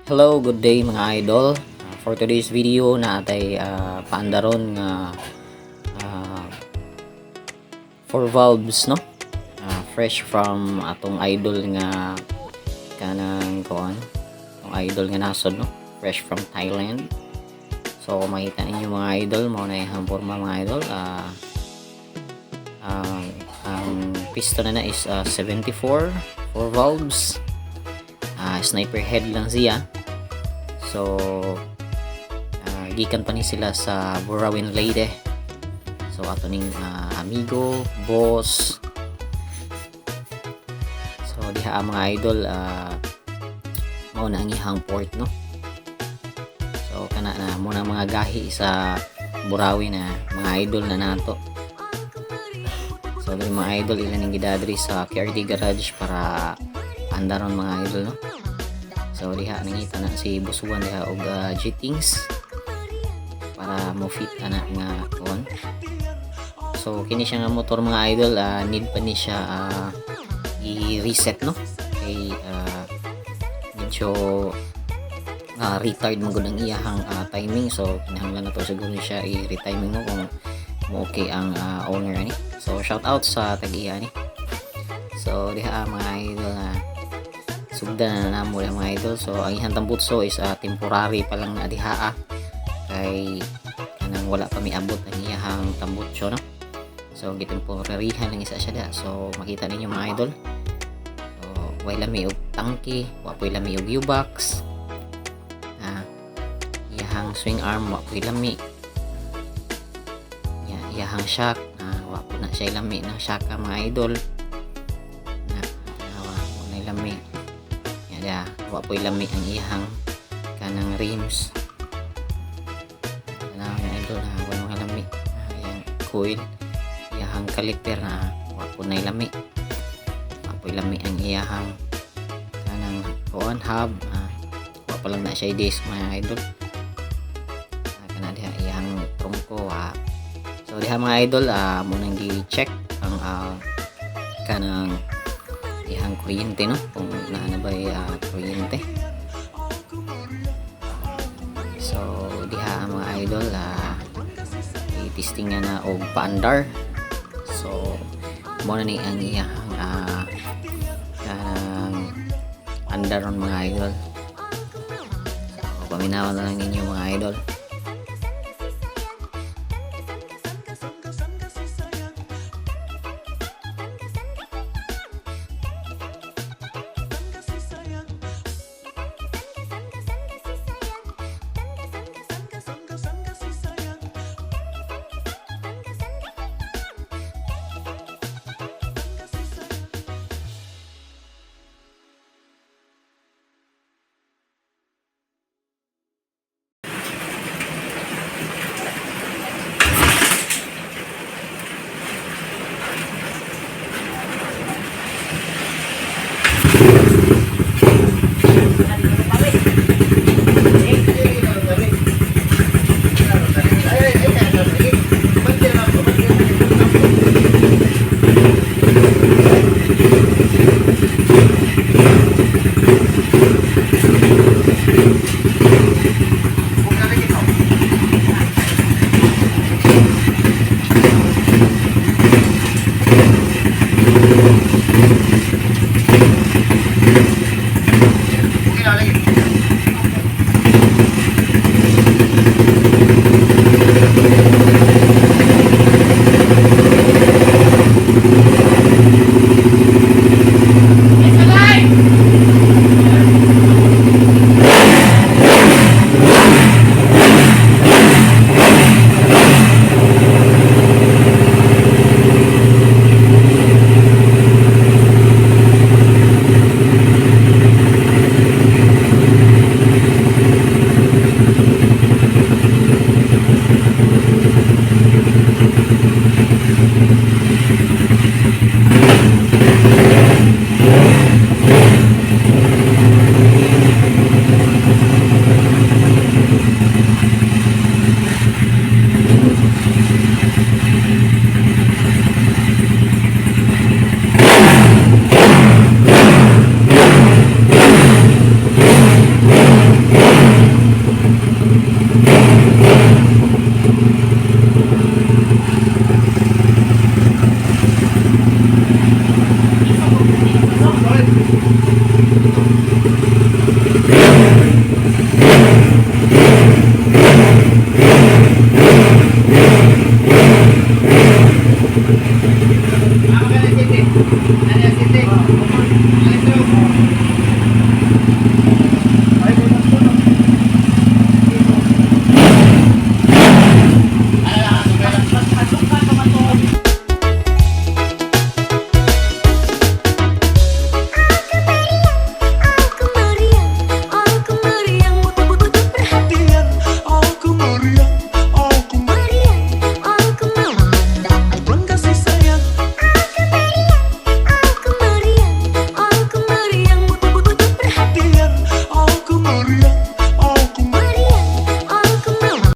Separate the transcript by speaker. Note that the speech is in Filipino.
Speaker 1: Hello, good day mga idol. For today's video natay paandaron nga 4 valves no. Fresh from atong idol nga kanang kuan. Atong idol nga nasod no. Fresh from Thailand. So makita ninyo mga idol mao na yung porma mga idol. Ang piston na is 74 4 valves. Sniper head lang siya. So gikan pa ni sila sa Burawin Leyte. So ato ning amigo, boss. So diha mga idol mao na ang ihang port no. So kana na mo na mga gahi sa Burawin na mga idol na nato. So dili mga idol ilan ning gidadri sa KRD garage para andaron mga idol no. So diha nangita na si Busuan diha og G-Things para mo fit ana nga kon. So kini siya nga motor mga idol need pa ni siya i-reset no. Kay medyo retard mo gud ang iyahang timing. So kinahanglan na to siguro siya i-retiming no kung mo okay ang owner ani. So shout out sa tag-iya ni. So diha mga idol sugdan na namo mga idol. So ang ihang tambutso is temporary pa lang na diha kay kanang wala pa miabot ang iyang tambutso no. So gitemporarihan lang isa siya da. So makita ninyo mga idol. So way lami og tangke, wa poy lami og U-box. Iyahang swing arm wa poy lami. Iyahang shock wa po na siya lami ng shock mga idol. Lami wa po'y lami ang ihang kanang rims na idol na wala nga lami yang coil ihang caliper na wa po na lami wa po'y lami ang ihang kanang kuan hub wa pa lang na siya disc mga idol kana diha ihang trungko so diha mga idol mo nang gi-check ang kanang ihang kuryente no kung naanabay kuryente. So diha mga idol i-testing na og paandar. So mo na ni ang iyang kanang andaron mga idol. So paminawan na lang ninyo mga idol.